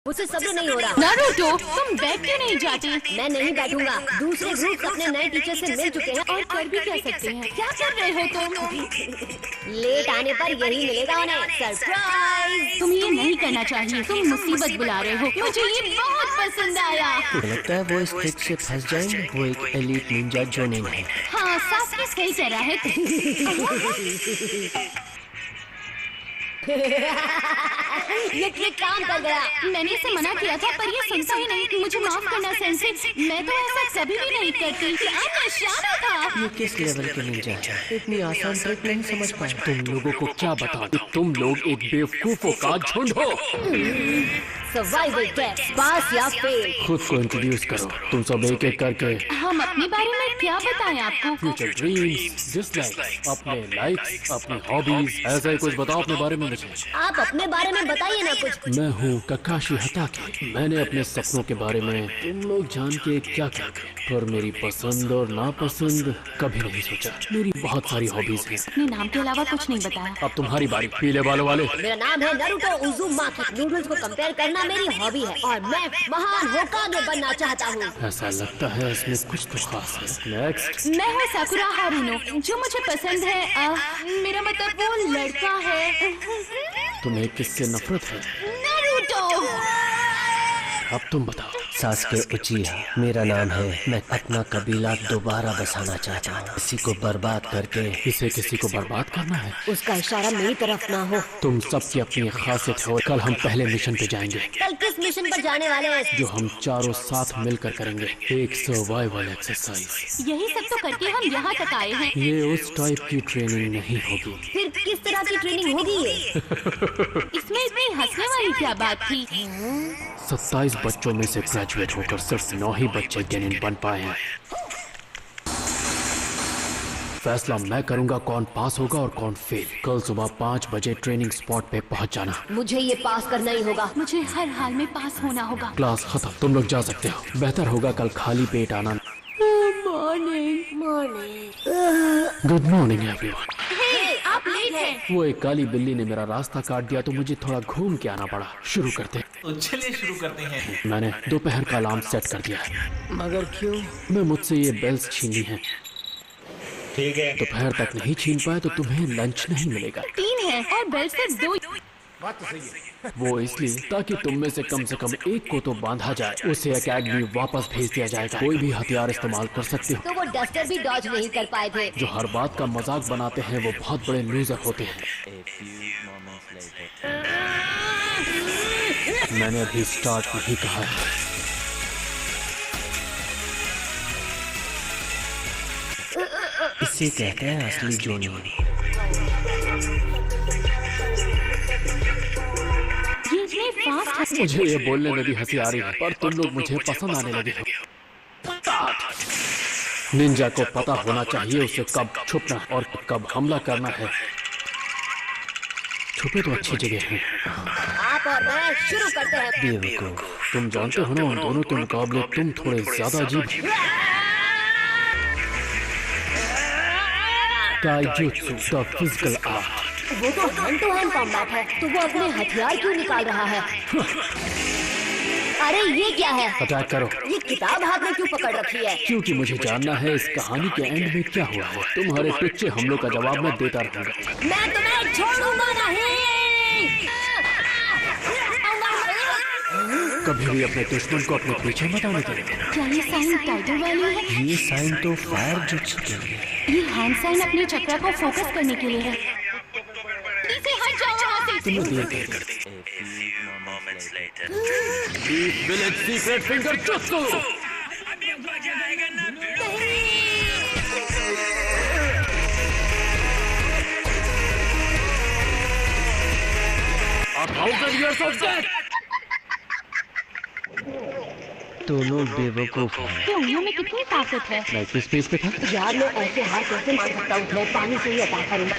मुझसे सब्र नहीं हो रहा। नारुतो, तुम बैठ क्यों नहीं जाती? मैं नहीं बैठूंगा। दूसरे ग्रुप अपने नए टीचर से मिल चुके हैं और कर भी क्या सकते हैं? क्या कर रहे हो तुम? लेट आने पर यही मिलेगा उन्हें, सरप्राइज। तुम ये नहीं करना चाहिए, तुम मुसीबत बुला रहे हो। मुझे ये बहुत पसंद आया। लगता है वो इस ट्रिक से फंस जाएंगे। वो एक एलीट निंजा जोनिन है। हाँ, सासुके सही कह रहा है। ये ट्रिक काम कर गया। मैंने इसे मना किया था पर ये सुनता ही नहीं। मुझे माफ करना सेंसे, मैं तो ऐसा कभी भी नहीं करती। अब निशाना था। ये किस लेवल के निंजा है? इतनी आसान ट्रिक नहीं समझ पाए। तुम लोगों को क्या बताऊं? तुम लोग एक बेवकूफों का झुंड हो। सर्वाइवल टेस्ट, पास या फेल। खुद को इंट्रोड्यूस करो। तुम सब एक एक करके हम अपने बारे में क्या बताएं आपको? फ्यूचर ड्रीम्स, डिसलाइक्स, अपने लाइक्स, अपनी हॉबीज, ऐसा ही कुछ बताओ अपने बारे में मुझे। आप अपने बारे में बताइए ना कुछ। मैं हूँ ककाशी हताके। मैंने अपने सपनों के बारे में तुम लोग जान के क्या करोगे, पर मेरी पसंद और नापसंद कभी नहीं सोचा। मेरी बहुत सारी हॉबीज हैं। अपने नाम के अलावा कुछ नहीं बताया। अब तुम्हारी बारी। पीले बालों वाले। मेरा नाम है नारुतो उज़ुमाकी। नूडल्स को कंपेयर करना मेरी हॉबी है और मैं महान होकागे बनना चाहता हूँ। ऐसा लगता है इसमें कुछ तो खास है। नेक्स्ट। मैं हूँ साकुरा हारुनो। जो मुझे पसंद है मेरा मतलब वो लड़का है। तुम्हें किससे नफरत है? नारुतो। अब तुम बताओ। सासुके उचिहा मेरा नाम है। मैं अपना कबीला दोबारा बसाना चाहता हूँ। किसी को बर्बाद करके। इसे किसी को बर्बाद करना है? उसका इशारा मेरी तरफ ना हो। तुम सबकी अपनी खासियत है और कल हम पहले मिशन पे जाएंगे। कल किस मिशन पर जाने वाले हैं? जो हम चारों साथ मिलकर करेंगे। एक सर्वाइवल एक्सरसाइज। यही सब तो करके हम यहाँ तक आए हैं। ये उस टाइप की ट्रेनिंग नहीं होगी। फिर किस तरह की ट्रेनिंग होगी ये? इसमें इतनी हंसने वाली क्या बात थी? 27 बच्चों में से ग्रेजुएट होकर सिर्फ 9 ही बच्चे गेनिन बन पाए हैं। फैसला मैं करूंगा कौन पास होगा और कौन फेल। कल सुबह 5 बजे ट्रेनिंग स्पॉट पे पहुंच जाना। मुझे ये पास करना ही होगा। मुझे हर हाल में पास होना होगा। क्लास खत्म, तुम लोग जा सकते हो। बेहतर होगा कल खाली पेट आना। Good morning everyone. आप लेट हैं। वो एक काली बिल्ली ने मेरा रास्ता काट दिया तो मुझे थोड़ा घूम के आना पड़ा। शुरू करते हैं। तो चलिए शुरू करते हैं। मैंने दोपहर का अलार्म सेट कर दिया है। मगर क्यों? मैं मुझसे ये बेल्स छीननी है। ठीक है। दोपहर तक नहीं छीन पाए तो तुम्हें लंच नहीं मिलेगा। 3 है और बेल्ट से 2। वो इसलिए ताकि तुम में से कम एक को तो बांधा जाए। उसे एकेडमी वापस भेज दिया जाएगा। कोई भी हथियार इस्तेमाल कर सकते हो। तो वो डस्टर भी डॉज नहीं कर पाए थे। जो हर बात का मजाक बनाते हैं वो बहुत बड़े लूजर होते हैं। मैंने अभी स्टार्ट नहीं कहा है। इसे कहते हैं असली जोनिन। ये इतने फास्ट है। मुझे ये बोलने में भी हंसी आ रही है पर तुम लोग मुझे पसंद आने लगे हो। निंजा को पता होना चाहिए उसे कब छुपना और कब हमला करना है। छुपे तो अच्छी जगह है। आप और मैं शुरू करते हैं। बेवकूफ। तुम जानते हो ना उन दोनों के मुकाबले तुम थोड़े ज्यादा अजीब। ताइजुत्सु द फिजिकल आर्ट। वो तो हैंड टू हैंड कॉम्बैट है, तो वो अपने हथियार क्यों निकाल रहा है? अरे ये क्या है? अटैक करो। ये किताब हाथ में क्यों पकड़ रखी है? क्योंकि मुझे जानना है इस कहानी के एंड में क्या हुआ है। तुम्हारे टुच्चे हमलों का जवाब मैं देता रहूंगा। मैं तुम्हें छोड़ूंगा नहीं। कभी भी अपने दुश्मन को अपने पीछे मत आने देना। क्या ये साइन टाइगर वाली है? ये साइन तो फायर जुत्सु के लिए। ये हैंड साइन अपने चक्र को फोकस करने के लिए है। इसे हट जाओ वहाँ से। तुम्हें देर कर दी। Village secret finger jutsu. A thousand years of death. दोनों बेवकूफ हैं। ये उंगलियों में कितनी ताकत है? मैं किस पेज पे था? यार मैं ऐसे हार कैसे मान सकता हूँ? मैं पानी से ही अटैक करूंगा।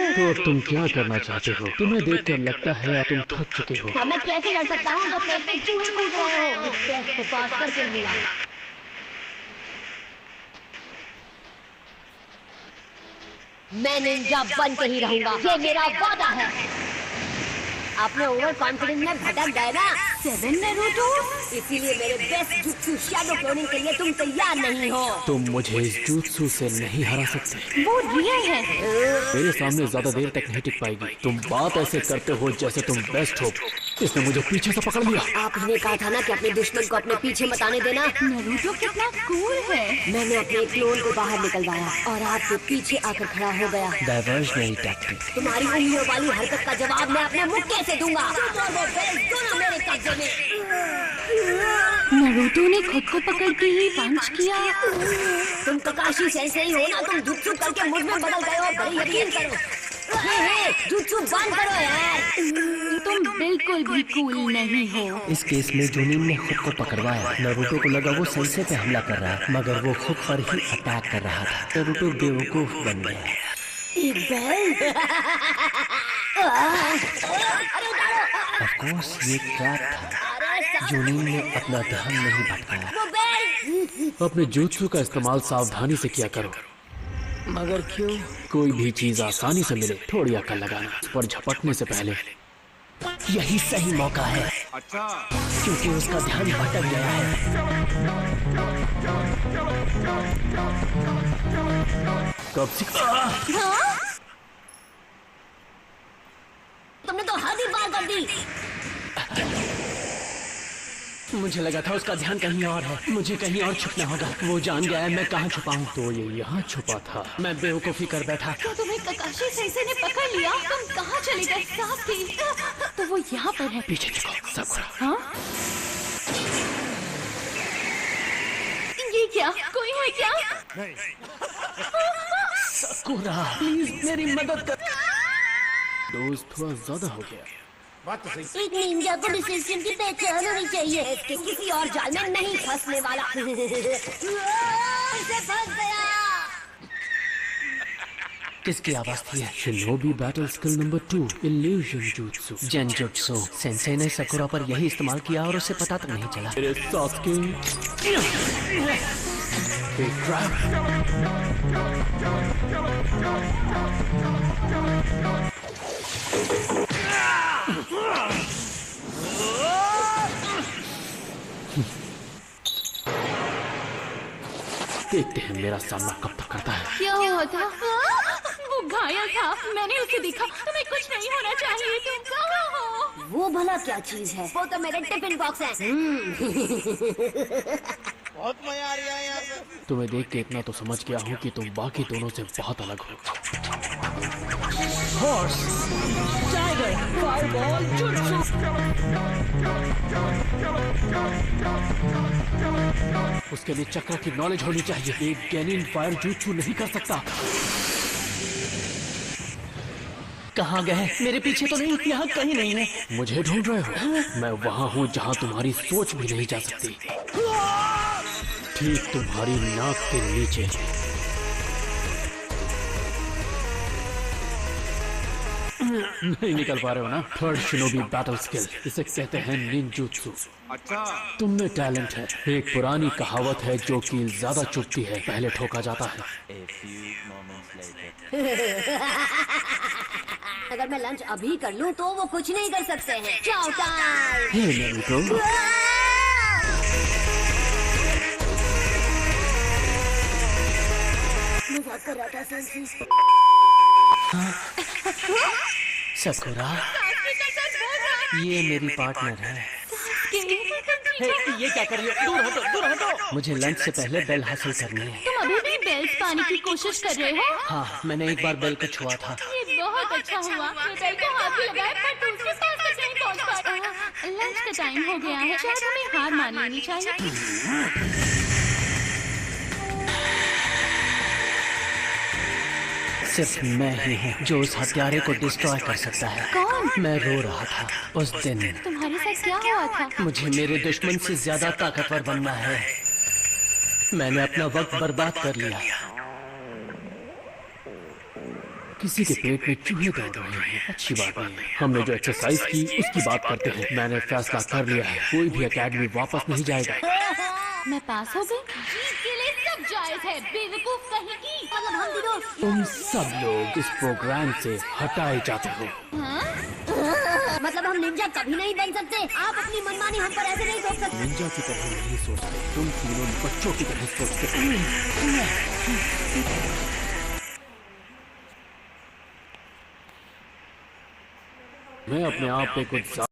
तो अब तुम क्या करना चाहते हो? तुम्हें देखकर लगता है तुम थक चुके हो। हाँ, मैं कैसे लड़ सकता हूँ जब मैं पे चूहे कूद रहे हो? टेस्ट को पास करके मिला। मैं निंजा बन के ही रहूंगा, ये मेरा वादा है। आपने ओवर कॉन्फिडेंस में भटक गए ना 7 नारुतो। इसीलिए मेरे बेस्ट जुत्सु शैडो क्लोनिंग के लिए तुम तैयार नहीं हो। तुम मुझे इस jutsu से नहीं हरा सकते। वो रियल है। मेरे सामने ज्यादा देर तक नहीं टिक पाएगी। तुम बात ऐसे करते हो जैसे तुम बेस्ट हो। इसने मुझे पीछे से पकड़ लिया। आपने कहा था ना कि अपने दुश्मन को अपने पीछे मत आने देना। नारुतो कितना कूल है। मैंने अपने क्लोन को बाहर निकलवाया और आपके पीछे आकर खड़ा हो गया। Diversionary tactic. तुम्हारी उंगलियों वाली हरकत का जवाब मैं अपने मुक्के से दूंगा। तुम और वो बेल्ट दोनों मेरे कब्जे में। नारुतो ने खुद को पकड़ के ही पंच किया। तुम ककाशी सेंसेई हो ना, तुम जुत्सु करके मुझ में बदल गए हो। बड़े यकीन करो। जुत्सु बंद करो यार। तुम बिल्कुल भी कूल नहीं हो। इस केस में जुनिन ने खुद को पकड़वाया। नारुतो को लगा वो सेंसे पे हमला कर रहा है, मगर वो खुद पर ही अटैक कर रहा था। नारुतो बेवकूफ बन गया। एक बेल्ट। ऑफ कोर्स ये ट्रैप था। जुनिन ने अपना ध्यान नहीं भटकाया। वो बेल्ट। अपने jutsu का इस्तेमाल सावधानी से किया करो। मगर क्यों? कोई भी चीज आसानी से मिले थोड़ी अकल लगाना। उस पर झपटने से पहले यही सही मौका है। क्योंकि उसका ध्यान भटक गया है। कब सीख तुमने तो हद ही पार कर दी। मुझे लगा था उसका ध्यान कहीं और है। मुझे कहीं और छुपना होगा। वो जान गया है मैं कहाँ छुपा हूँ। तो ये यहाँ छुपा था। मैं बेवकूफी कर बैठा। तो तुम्हें ककाशी सेंसे ने पकड़ लिया। तुम कहाँ चले गए? साफ थी। तो वो यहाँ पर है। पीछे देखो साकुरा। हाँ? ये क्या? कोई है क्या? साकुरा प्लीज मेरी मदद कर। डोज थोड़ा ज्यादा हो गया। एक निंजा को भी सिस्टम की पहचान होनी चाहिए। इसके किसी और जाल में नहीं फंसने वाला। इसे फंस गया। किसकी आवाज थी? Shinobi battle skill number 2 illusion jutsu। Genjutsu. Sensei ने साकुरा पर यही इस्तेमाल किया और उसे पता तक नहीं चला। मेरे सासुके एक देखते हैं मेरा सामना कब तक करता है। क्या हुआ था? वो घायल था। मैंने उसे देखा। तुम्हें कुछ नहीं होना चाहिए। तुम कहाँ हो? वो भला क्या चीज है? वो तो मेरे टिफिन बॉक्स है। बहुत मजा आ रहा है यहाँ पे। तुम्हें देख के इतना तो समझ गया हूँ कि तुम बाकी दोनों से बहुत अलग हो। Horse, tiger, fireball, jutsu. उसके लिए चक्र की नॉलेज होनी चाहिए। एक गेनिन फायर jutsu नहीं कर सकता। कहाँ गए? मेरे पीछे तो नहीं, यहाँ कहीं नहीं है। मुझे ढूंढ रहे हो? मैं वहाँ हूँ जहाँ तुम्हारी सोच भी नहीं जा सकती। ठीक तुम्हारी नाक के नीचे। नहीं निकल पा रहे हो ना? थर्ड शिनोबी बैटल स्किल, इसे कहते हैं निंजुत्सु। अच्छा। तुम में टैलेंट है। एक पुरानी कहावत है जो कि ज्यादा चुभती है पहले ठोका जाता है। अगर मैं लंच अभी कर लूं तो वो कुछ नहीं कर सकते हैं। चाओ टाइम। हे नारुतो, मजाक कर रहा था सेंसी। साकुरा ये मेरी पार्टनर है। ये क्या कर रही हो? दूर हटो, दूर हटो। मुझे लंच से पहले बेल हासिल करनी है। तुम अभी भी बेल्स पाने की कोशिश कर रहे हो? हाँ, मैंने एक बार बेल को छुआ था। ये बहुत अच्छा हुआ। ये बेल को हाथ में लगाए पर दूसरे पास तक नहीं पहुंच पाया। लंच का टाइम हो गया है। शायद हमें हार मान लेनी चाहिए। सिर्फ मैं ही हूँ जो उस हत्यारे को डिस्ट्रॉय कर सकता है। कौन? मैं रो रहा था उस दिन। तुम्हारे साथ क्या हुआ था? मुझे मेरे दुश्मन से ज्यादा ताकतवर बनना है। मैंने अपना वक्त बर्बाद कर लिया। किसी के पेट में चूहे दौड़ रहे हैं। अच्छी बात नहीं है। हमने जो एक्सरसाइज की उसकी बात करते हैं। मैंने फैसला कर लिया है, कोई भी एकेडमी वापस नहीं जाएगा। मैं पास हो गई। जीत के लिए सब जायज नॉनसेंस है बेवकूफ कहीं की। मतलब हम तीनों तुम सब लोग इस प्रोग्राम से हटाए जाते हो। मतलब हम निंजा कभी नहीं बन सकते। आप अपनी मनमानी हम पर ऐसे नहीं थोप सकते। निंजा की तरह नहीं सोचते, तुम तीनों बच्चों की तरह सोचते हो। मैं अपने आप पे कुछ